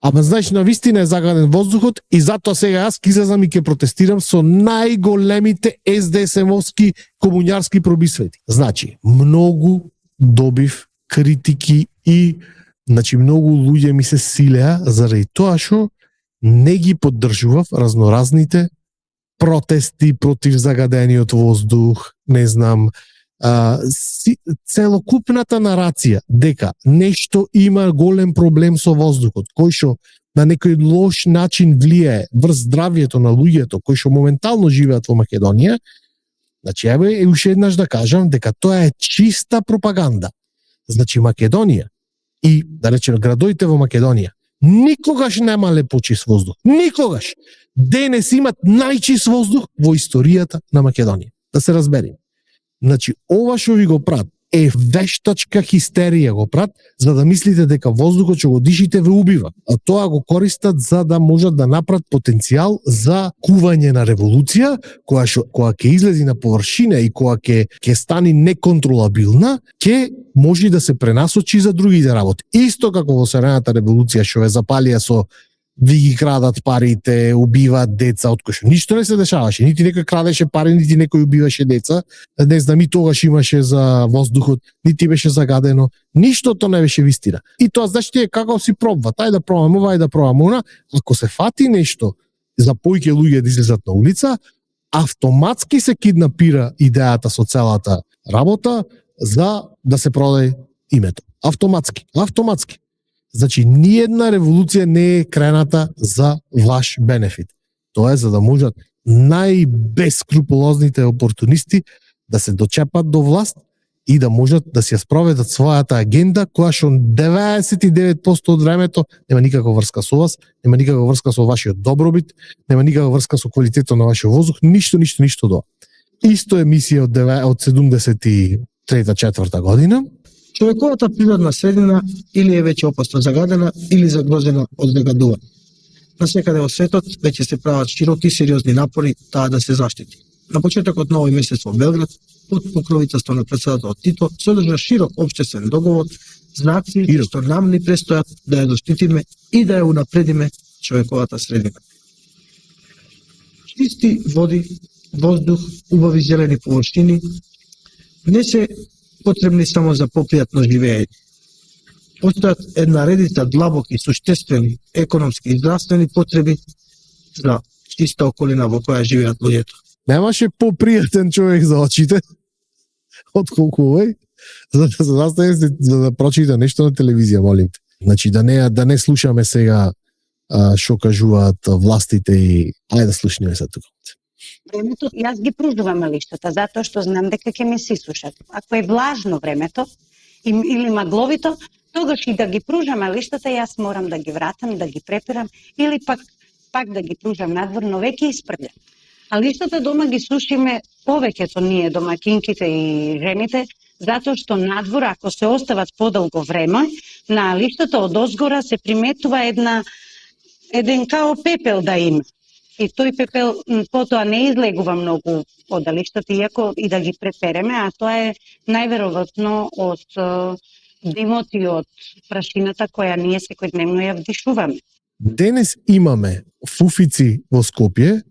Ама знаеш, на вистина е загаден воздухот и затоа сега јас ќе излезам и ќе протестирам со најголемите СДСМовски комуњарски пробисвети. Значи, многу добив критики и многу луѓе ми се силеа заради тоа што не ги поддржував разноразните протести против загадениот воздух, не знам, целокупната нарација дека нешто има голем проблем со воздухот, кој што на некој лош начин влијае врз здравјето на луѓето кои што моментално живеат во Македонија. Значи, еве уште еднаш да кажам дека тоа е чиста пропаганда. Значи, Македонија и, да речеме, градовите во Македонија никогаш немале почист воздух. Никогаш! Денес имат најчист воздух во историјата на Македонија. Да се разбериме. Значи, ова што ви го прат е вештачка хистерија го прат, за да мислите дека воздухот што го дишите ве убива. А тоа го користат за да можат да направат потенцијал за кување на револуција, која ќе излези на површина и која ќе стани неконтролабилна, ќе може да се пренасочи за другите работи. Исто како во Сорената револуција што е запалија со ви ги крадат парите, убиваат деца, од кои што ништо не се дешаваше. Нити некој крадеше пари, нити некој убиваше деца. Не знам, и тогаш имаше за воздухот, нити беше загадено. Ништото не беше вистина. И тоа, знаеш ти, како си пробват. Ајде да пробам ова, ајде да пробам она. Ако се фати нешто за поиќе луѓе да излезат на улица, автоматски се киднапира идејата со целата работа за да се продаде името. Автоматски. Значи, ниедна револуција не е крената за ваш бенефит. Тоа е за да можат најбескрупулозните опортунисти да се дочепат до власт и да можат да си ја спроведат својата агенда, која што 99% од времето нема никаква врска со вас, нема никаква врска со вашиот добробит, нема никаква врска со квалитетот на вашиот воздух, ништо тоа. Исто емисија од 73-4 година. Човековата природна средина или е веќе опасно загадена, или загрозена од загадување. Насекаде во светот веќе се прават широки и сериозни напори таа да се заштити. На почетокот на овој месец во Белград, под покровителство на претседателот Тито, содржа широк општествен договор за акции што нам ни престојат да ја заштитиме и да ја унапредиме човековата средина. Чисти води, воздух, убави зелени површини не се потребни само за попријатно живење. Постојат една редица длабоки, суштествени, економски и здравствени потреби за чиста околина во која живеат луѓето. Немаше попријатен човек за очите отколку овој, за да се застане, за да прочита нешто на телевизија, молим те. Значи, да не слушаме сега што кажуваат властите и ајде да слушнеме се тука. Времето, јас ги пружувам лиштата, затоа што знам дека ќе ме се сушат. Ако е влажно времето или магловито, тогаш и да ги пружам лиштата, јас морам да ги вратам, да ги препирам, или пак да ги пружам надвор, но веќе испрљам. А лиштата дома ги сушиме повеќето ние домакинките и жените, затоа што надвор, ако се остават подолго време, на лиштата од озгора се приметува еден као пепел да има. И тој пепел потоа не излегува многу од лиштата, иако и да ги препереме, а тоа е најверојатно од димот и од прашината која ние секојдневно ја вдишуваме. Денес имаме фуфици во Скопје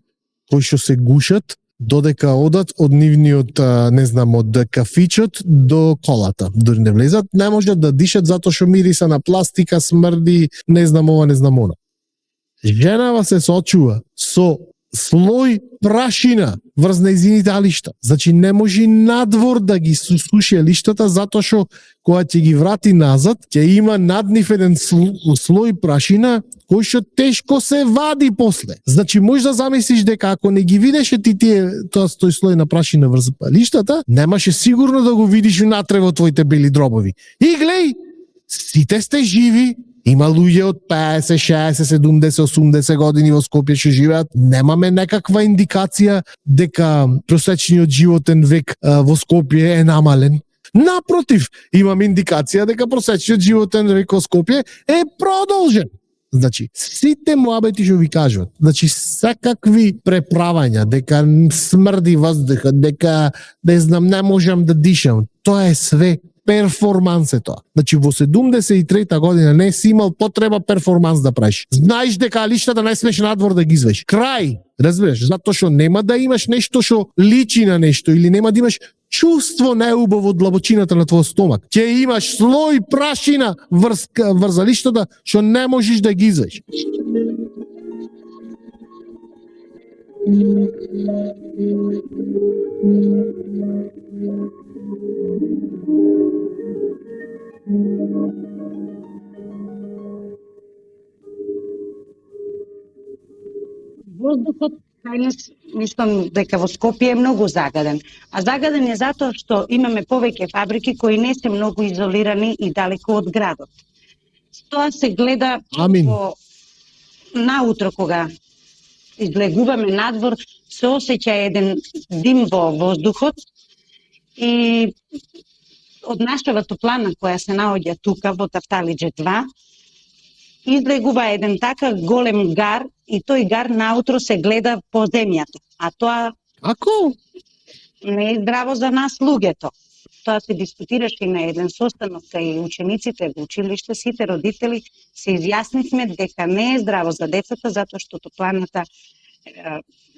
кои што се гушат додека одат од нивниот, не знам, од кафичот до колата. Дори не влезат, не можат да дишат затоа што мириса на пластика, смрди, не знам ова, не знам она. Женава се соочува со слој прашина врз нејзините лишта. Значи не може надвор да ги суши лиштата затоа што кога ќе ги врати назад, ќе има над нив еден слој прашина кој што тешко се вади после. Значи можеш да замислиш дека ако не ги видеше ти тој слој на прашина врз лиштата, немаше сигурно да го видиш внатре во твоите бели дробови. И глеј, сите сте живи. Има луѓе од 50, 60, 70, 80 години во Скопје што живеат. Немаме некаква индикација дека просечниот животен век во Скопје е намален. Напротив, имам индикација дека просечниот животен век во Скопје е продолжен. Значи, сите муабети што ви кажуват, значи секакви преправања, дека смрди воздухот, дека не знам, не можам да дишам, тоа е све перформанс е тоа. Значи во 73-та година не си имал потреба перформанс да правиш. Знаеш дека лиштата не смеш надвор да ги извадиш. Крај, разбираш, затоа што нема да имаш нешто што личи на нешто или нема да имаш чувство неубаво од длабочината на твојот стомак. Ќе имаш слој прашина врз лиштата што не можеш да ги извадиш. Воздухот кај нас, мислам дека во Скопје е многу загаден. А загаден е затоа што имаме повеќе фабрики кои не се многу изолирани и далеко од градот. Тоа се гледа во наутро кога излегуваме надвор, се осеќа еден дим во воздухот и од нашава топлана која се наоѓа тука во Тафталиџе 2, излегува еден така голем гар и тој гар наутро се гледа по земјата. А тоа не е здраво за нас луѓето. Тоа се дискутираше на еден состанок кај учениците во училиште, сите родители се изјаснивме дека не е здраво за децата затоа што топланата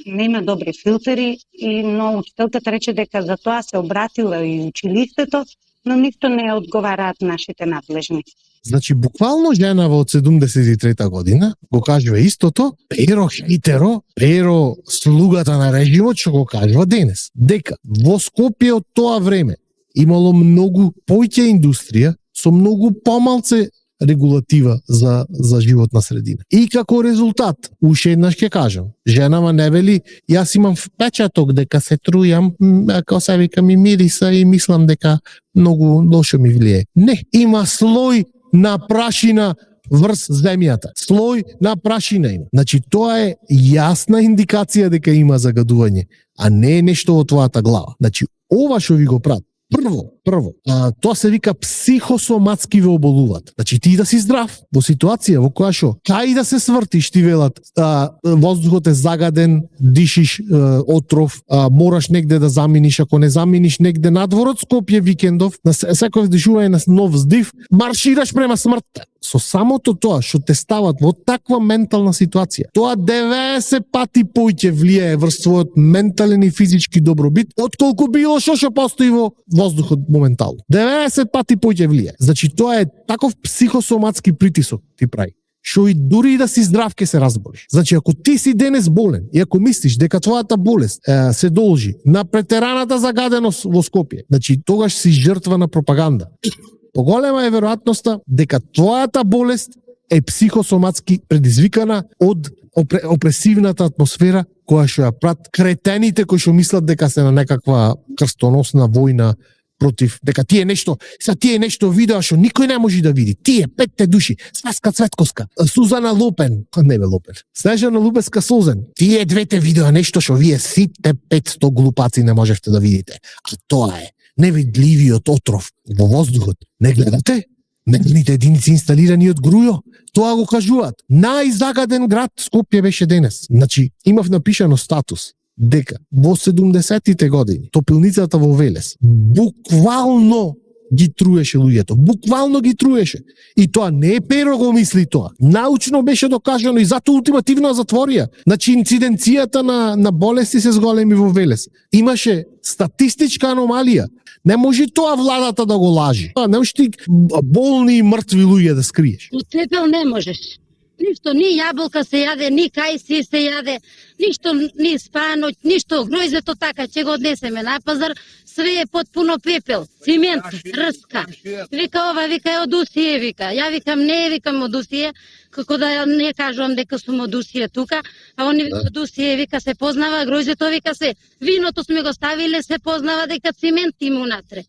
нема добри филтери и но учителката рече дека за тоа се обратила и училиштето, но ништо не одговараат нашите надлежни. Значи, буквално женава од 73-та година го кажува истото, Перо хейтеро, Перо слугата на режимот, што го кажува денес. Дека во Скопје од тоа време имало многу појќе индустрија со многу помалце регулатива за животна средина. И како резултат, уште еднаш ќе кажам, женава не вели, јас имам впечаток дека се трујам, како се вика ми мириса и мислам дека многу лошо ми влие. Не, има слој на прашина врз земјата. Слој на прашина има. Значи, тоа е јасна индикација дека има загадување, а не е нешто во твојата глава. Значи, ова што ви го прават, Прво, тоа се вика психосоматски ве оболуваат. Значи ти да си здрав во ситуација во која што кај да се свртиш ти велат, воздухот е загаден, дишиш отров, мораш негде да замениш, ако не замениш негде надвор од Скопје викендов, на секој дишување на нов здив, маршираш према смртта. Со самото тоа што те стават во таква ментална ситуација, тоа 90 пати поиќе влијае врз својот ментален и физички добробит, отколку било што постои во воздухот моментално. 90 пати поиќе влијае. Значи тоа е таков психосоматски притисок ти прави, што и дури да си здрав ке се разболиш. Значи ако ти си денес болен и ако мислиш дека твојата болест се должи на претераната загаденост во Скопје, значи тогаш си жртва на пропаганда. Поголема е веројатноста дека твојата болест е психосоматски предизвикана од опресивната атмосфера која што ја прат кретените кои што мислат дека се на некаква крстоносна војна против, дека тие нешто видеа што никој не може да види. Тие 5 души, Свеска Цветковска, Сузана Лопен, не бе Лопен, Снежана Лубеска Созен. Тие двете видеа нешто што вие сите 500 глупаци не можевте да видите. А тоа е невидливиот отров во воздухот. Не гледате? Мерните единици инсталирани од Грујо, тоа го кажуваат. Најзагаден град Скопје беше денес. Значи, имав напишано статус дека во 70-тите години топилницата во Велес буквално ги труеше луѓето. Буквално ги труеше. И тоа не е Перо го мисли тоа. Научно беше докажано и затоа ултимативно затворија. Значи, инциденцијата на болести се зголеми во Велес. Имаше статистичка аномалија. Не може тоа владата да го лажи. Не можеш ти болни и мртви луѓе да скриеш. Од пепел не можеш. Ништо, ни јаболка се јаде, ни кајси се јаде, ништо, ни спаноќ, ништо, гројзето така, ќе го однесеме на пазар, све е потпуно пепел, цимент, рска. Вика ова, вика е од Усие, вика. Ја викам, не викам од Усие, како да не кажувам дека сум од Усие тука, а они вика од Усие, вика се познава, гројзето вика се, виното сме го ставиле, се познава дека цимент има унатре.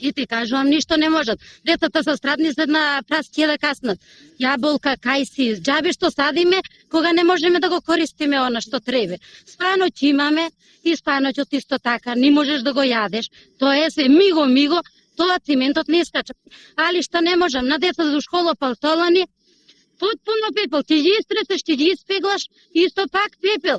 И ти кажувам, ништо не можат. Децата се страдни след на праски да каснат. Јаболка, кајси, џабе што садиме, кога не можеме да го користиме она што треба. Спаноќ имаме и спаноќот исто така, не можеш да го јадеш. Тоа е се миго, тоа циментот не искача. Али што не можам, на децата до школа палтолани, потпуно пепел, ти ги истресеш, ти ги испеглаш, исто пак пепел.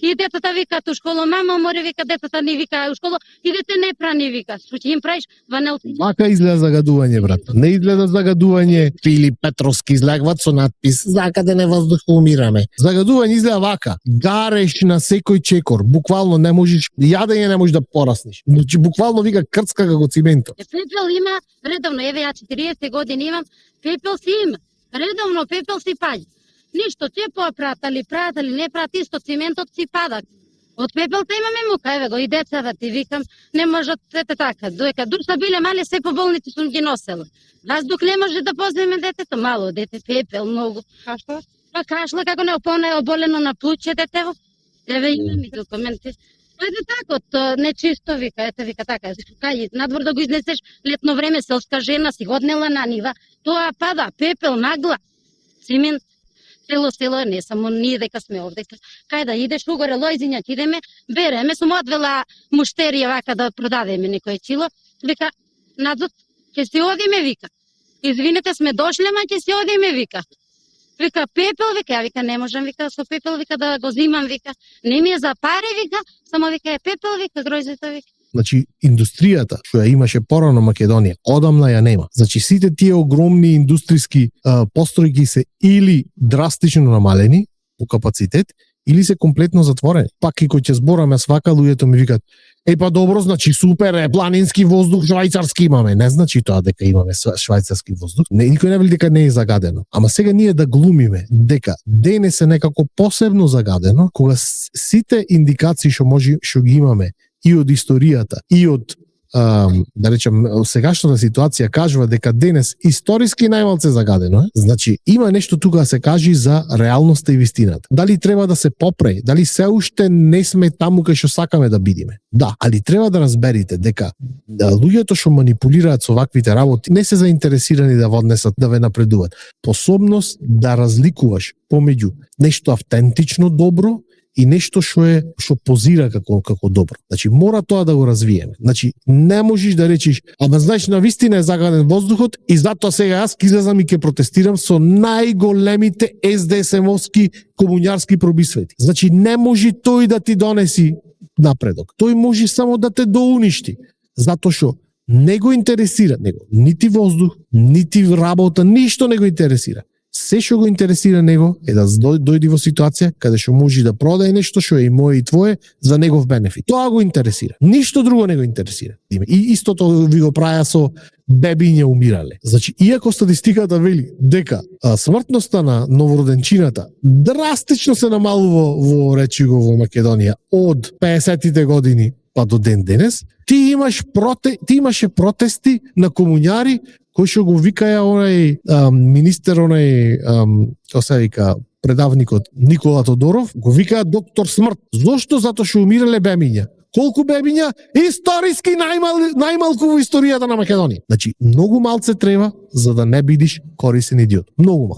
И детата викаат у школа, мама, море вика, детата ни вика у школа, и дете не прани вика. Што ќе им правиш ванелци? Вака изгледа загадување, брат. Не изгледа загадување. Филип Петровски излегват со надпис "Закаден е воздух, умираме". Загадување изгледа вака. Гареш на секој чекор, буквално не можеш, јадење не можеш да пораснеш. Значи буквално вика крцка како циментот. Пепел има редовно, еве ја 40 години имам, пепел си има. Редовно пепел си паѓа. Ништо, ќе пратали, не прат, исто циментот си пада. Од пепелта имаме мука, еве го и децата ти викам, не можат ете така. Додека душа биле мали, се по болници сум ги носела. Воздух не може да поземе детето, мало дете, пепел многу. Кашла? Па кашла како не опона е оболено на плуќе детево. Еве имаме документи. Ајде така, нечисто вика, ете вика така, кај надвор да го изнесеш летно време, селска жена си однела на нива, тоа пада, пепел, нагла, цимент, село, не само ние дека сме овде. Кај да идеш угоре, Лојзиња, идеме, береме, сум одвела муштерија вака да продадеме некој чило, вика, надзор, ќе си одиме, вика. Извинете, сме дошле, ма ќе си одиме, вика. Вика, пепел, вика, ја вика, не можам, вика, со пепел, вика, да го зимам, вика. Не ми е за пари, вика, само вика, е пепел, вика, гројзето, вика. Значи, индустријата, што ја имаше порано Македонија, одамна ја нема. Значи, сите тие огромни индустријски постројки се или драстично намалени по капацитет, или се комплетно затворени. Пак и кој ќе збораме свака, луѓето ми викаат, па добро, значи супер е, планински воздух, швајцарски имаме. Не значи тоа дека имаме швајцарски воздух. Никој не вели дека не е загадено. Ама сега ние да глумиме дека денес е некако посебно загадено, кога сите индикации што ги имаме и од историјата, и од да речем сегашната ситуација кажува дека денес историски најмалце загадено е. Значи има нешто тука да се кажи за реалноста и вистината. Дали треба да се попре, дали се уште не сме таму кај што сакаме да бидиме. Да, али треба да разберите дека луѓето што манипулираат со ваквите работи не се заинтересирани да однесат, да ве напредуваат. Способност да разликуваш помеѓу нешто автентично добро и нешто што позира како добро. Значи мора тоа да го развиеме. Значи не можеш да речиш, ама знаеш на вистина е загаден воздухот и затоа сега јас ќе излезам и ќе протестирам со најголемите СДСМовски комуњарски пробисвети. Значи не може тој да ти донеси напредок. Тој може само да те доуништи. Затоа што не го интересира него нити воздух, нити работа, ништо не го интересира. Се што го интересира него е да дојде во ситуација каде што може да продае нешто што е и мое и твое за негов бенефит. Тоа го интересира. Ништо друго не го интересира. И истото ви го праја со бебиња умирале. Значи, иако статистиката вели дека смртноста на новороденчината драстично се намалува во речиго во Македонија од 50-тите години па до ден денес, ти имаше протести на комуњари кој што го викаја онај министер, како се вика, предавникот Никола Тодоров, го викаја доктор смрт. Зошто? Затоа што умирале бебиња. Колку бебиња? Историски најмалку во историјата на Македонија. Значи, многу малце треба за да не бидиш корисен идиот. Многу малку.